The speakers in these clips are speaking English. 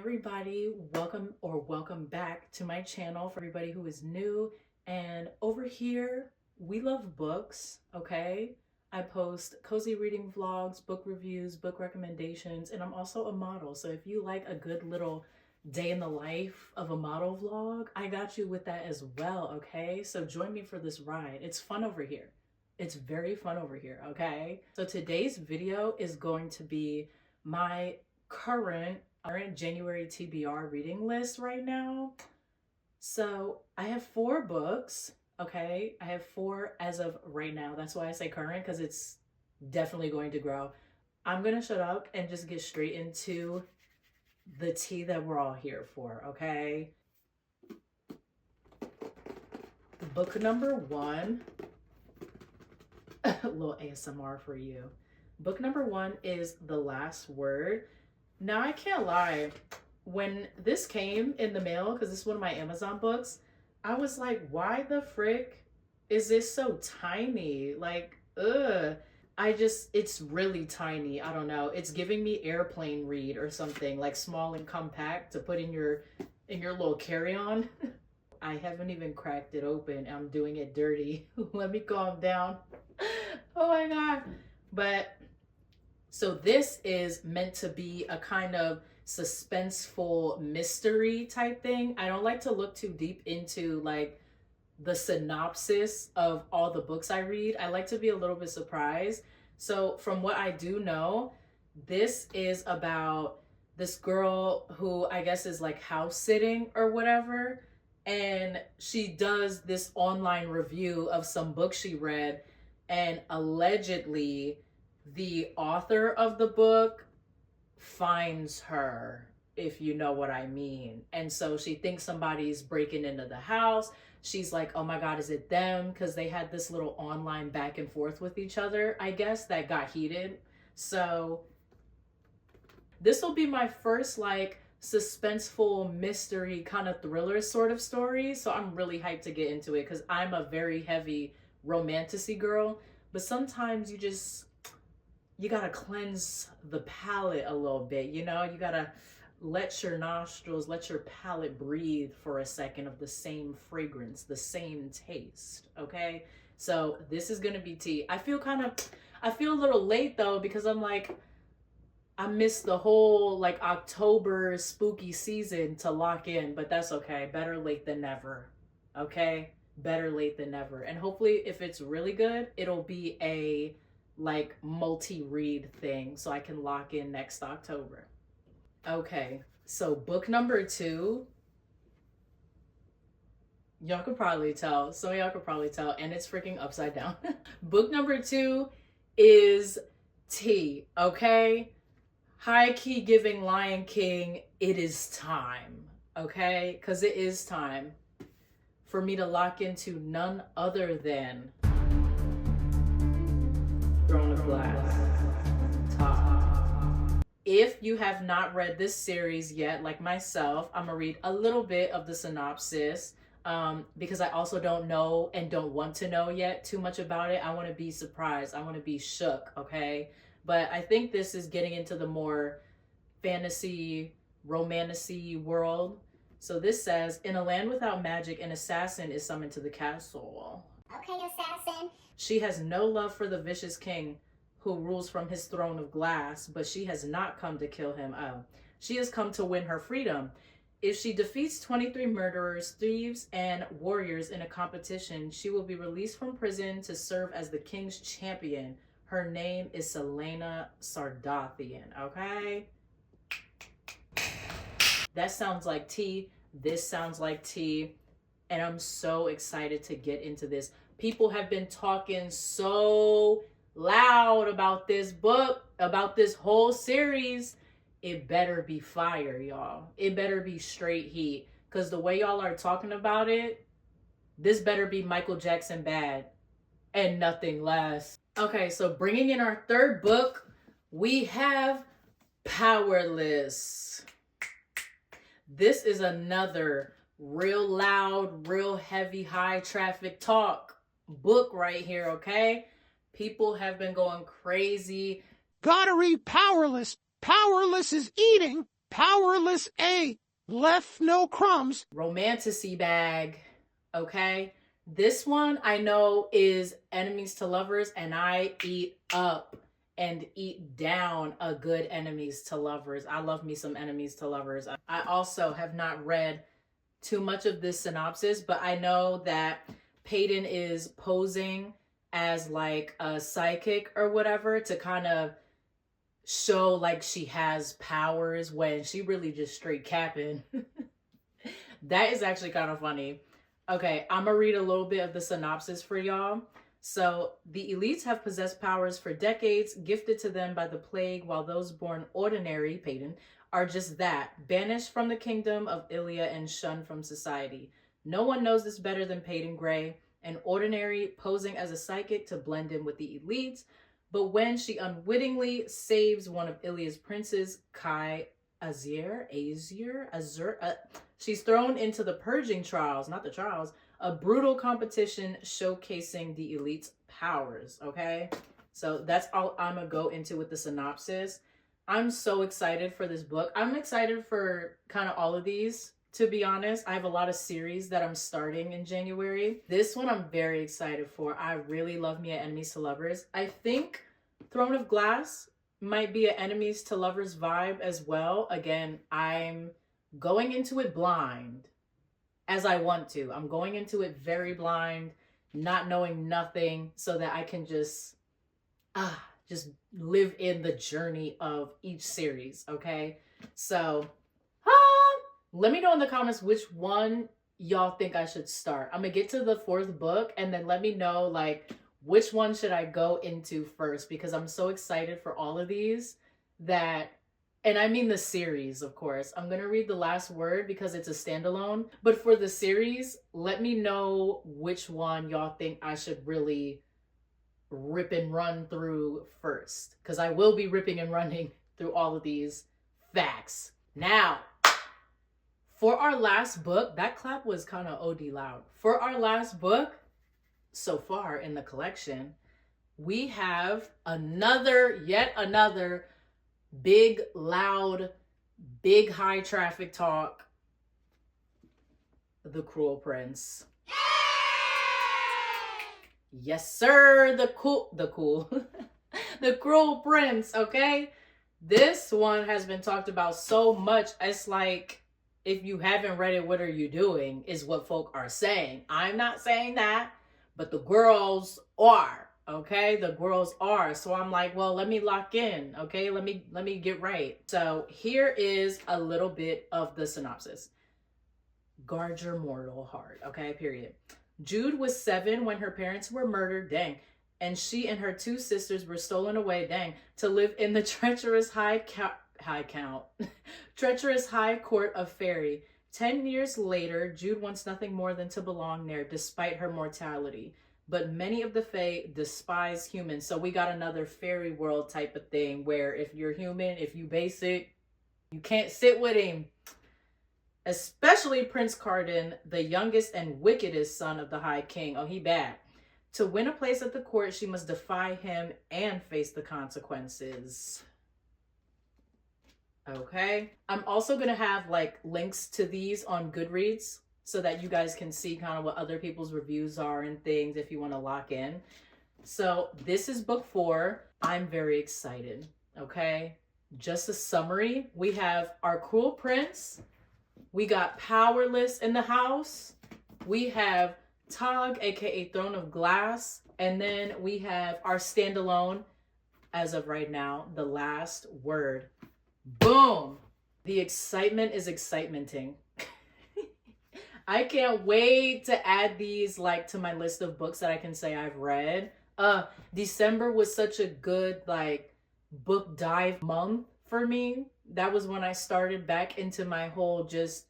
everybody, welcome back to my channel. For everybody who is new, and over here we love books. Okay, I post cozy reading vlogs, book reviews, book recommendations, and I'm also a model. So if you like a good little day in the life of a model vlog, I got you with that as well. Okay, so join me for this ride. It's fun over here. It's very fun over here. Okay, so today's video is going to be my current January TBR reading list right now. So I have 4 books. Okay, I have 4 as of right now. That's why I say current, because it's definitely going to grow. I'm gonna shut up and just get straight into the tea that we're all here for. Okay, book number 1. A little ASMR for you. Book number 1 is The Last Word. Now, I can't lie, when this came in the mail, because this is one of my Amazon books, I was like, why the frick is this so tiny? Like, ugh. It's really tiny. I don't know. It's giving me airplane read or something, like small and compact to put in your little carry-on. I haven't even cracked it open. I'm doing it dirty. Let me calm down. Oh my God. But so this is meant to be a kind of suspenseful mystery type thing. I don't like to look too deep into like the synopsis of all the books I read. I like to be a little bit surprised. So from what I do know, this is about this girl who I guess is like house sitting or whatever. And she does this online review of some books she read, and allegedly the author of the book finds her, if you know what I mean. And so she thinks somebody's breaking into the house. She's like, oh my God, is it them? Because they had this little online back and forth with each other, I guess, that got heated. So this will be my first like suspenseful mystery kind of thriller sort of story. So I'm really hyped to get into it, because I'm a very heavy romantasy girl. But sometimes you gotta cleanse the palate a little bit, you know? You gotta let your nostrils, let your palate breathe for a second of the same fragrance, the same taste, okay? So this is gonna be tea. I feel a little late though, because I'm like, I missed the whole like October spooky season to lock in, but that's okay. Better late than never, okay? Better late than never. And hopefully if it's really good, it'll be a like multi-read thing so I can lock in next October. Okay, so book number 2, y'all could probably tell, some of y'all could probably tell, and it's freaking upside down. Book number 2 is tea, okay? High key giving Lion King, it is time, okay? Because it is time for me to lock into none other than Throne of Glass top. If you have not read this series yet, like myself, I'm gonna read a little bit of the synopsis because I also don't know and don't want to know yet too much about it. I want to be surprised. I want to be shook, okay? But I think this is getting into the more fantasy, romantasy world. So this says, in a land without magic, an assassin is summoned to the castle. Okay, assassin. She has no love for the vicious king who rules from his throne of glass, but she has not come to kill him. She has come to win her freedom. If she defeats 23 murderers, thieves, and warriors in a competition, she will be released from prison to serve as the king's champion. Her name is Selena Sardathian, okay? That sounds like tea. This sounds like tea. And I'm so excited to get into this. People have been talking so loud about this book, about this whole series. It better be fire, y'all. It better be straight heat. Because the way y'all are talking about it, this better be Michael Jackson bad and nothing less. Okay, so bringing in our 3rd book, we have Powerless. This is another real loud, real heavy, high traffic talk book right here, okay? People have been going crazy. Gotta read Powerless. Powerless is eating Powerless A left no crumbs. Romantasy bag, okay? This one I know is enemies to lovers, and I eat up and eat down a good enemies to lovers. I love me some enemies to lovers. I also have not read too much of this synopsis, but I know that Peyton is posing as like a psychic or whatever to kind of show like she has powers when she really just straight capping. That is actually kind of funny. Okay, I'm gonna read a little bit of the synopsis for y'all. So, the elites have possessed powers for decades, gifted to them by the plague, while those born ordinary, Peyton, are just that, banished from the kingdom of Ilia and shunned from society. No one knows this better than Peyton Gray, an ordinary posing as a psychic to blend in with the elites. But when she unwittingly saves one of Ilia's princes, Kai Azir, she's thrown into the purging trials, not the trials, a brutal competition showcasing the elite's powers, okay? So that's all I'm gonna go into with the synopsis. I'm so excited for this book. I'm excited for kind of all of these, to be honest. I have a lot of series that I'm starting in January. This one I'm very excited for. I really love me an enemies to lovers. I think Throne of Glass might be an enemies to lovers vibe as well. Again, I'm going into it blind as I want to. I'm going into it very blind, not knowing nothing, so that I can just live in the journey of each series, okay? So, let me know in the comments which one y'all think I should start. I'm gonna get to the 4th book and then let me know like which one should I go into first, because I'm so excited for all of these that, and I mean the series, of course. I'm going to read The Last Word because it's a standalone. But for the series, let me know which one y'all think I should really rip and run through first, because I will be ripping and running through all of these facts. Now, for our last book, that clap was kind of OD loud. For our last book, so far in the collection, we have yet another big, loud, big, high traffic talk. The Cruel Prince. Yes, sir. The Cruel Prince, okay? This one has been talked about so much. It's like, if you haven't read it, what are you doing? Is what folk are saying. I'm not saying that, but the girls are, okay? The girls are. So I'm like, well, let me lock in, okay? Let me get right. So here is a little bit of the synopsis. Guard your mortal heart, okay? Period. Jude was 7 when her parents were murdered, dang. And she and her 2 sisters were stolen away, dang, to live in the treacherous treacherous high court of Fairy. 10 years later, Jude wants nothing more than to belong there, despite her mortality. But many of the Fae despise humans, so we got another fairy world type of thing, where if you're human, if you basic, you can't sit with him. Especially Prince Carden, the youngest and wickedest son of the High King. Oh, he bad. To win a place at the court, she must defy him and face the consequences. Okay. I'm also going to have like links to these on Goodreads so that you guys can see kind of what other people's reviews are and things if you want to lock in. So this is book 4. I'm very excited. Okay. Just a summary. We have our Cruel Prince. We got Powerless in the house. We have Tog, aka Throne of Glass. And then we have our standalone, as of right now, The Last Word. Boom! The excitement is excitementing. I can't wait to add these like to my list of books that I can say I've read. December was such a good like book dive month for me. That was when I started back into my whole just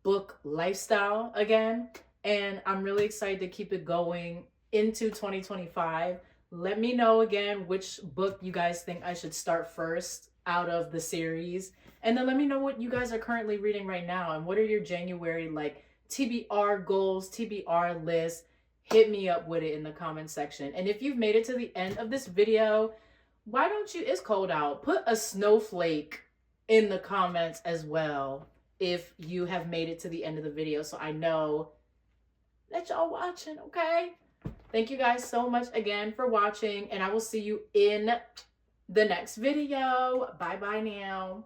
book lifestyle again. And I'm really excited to keep it going into 2025. Let me know again which book you guys think I should start first out of the series. And then let me know what you guys are currently reading right now and what are your January like TBR goals, TBR lists. Hit me up with it in the comment section. And if you've made it to the end of this video, why don't you, it's cold out, put a snowflake in the comments as well if you have made it to the end of the video, so I know that y'all watching, okay? Thank you guys so much again for watching, and I will see you in the next video. Bye bye now.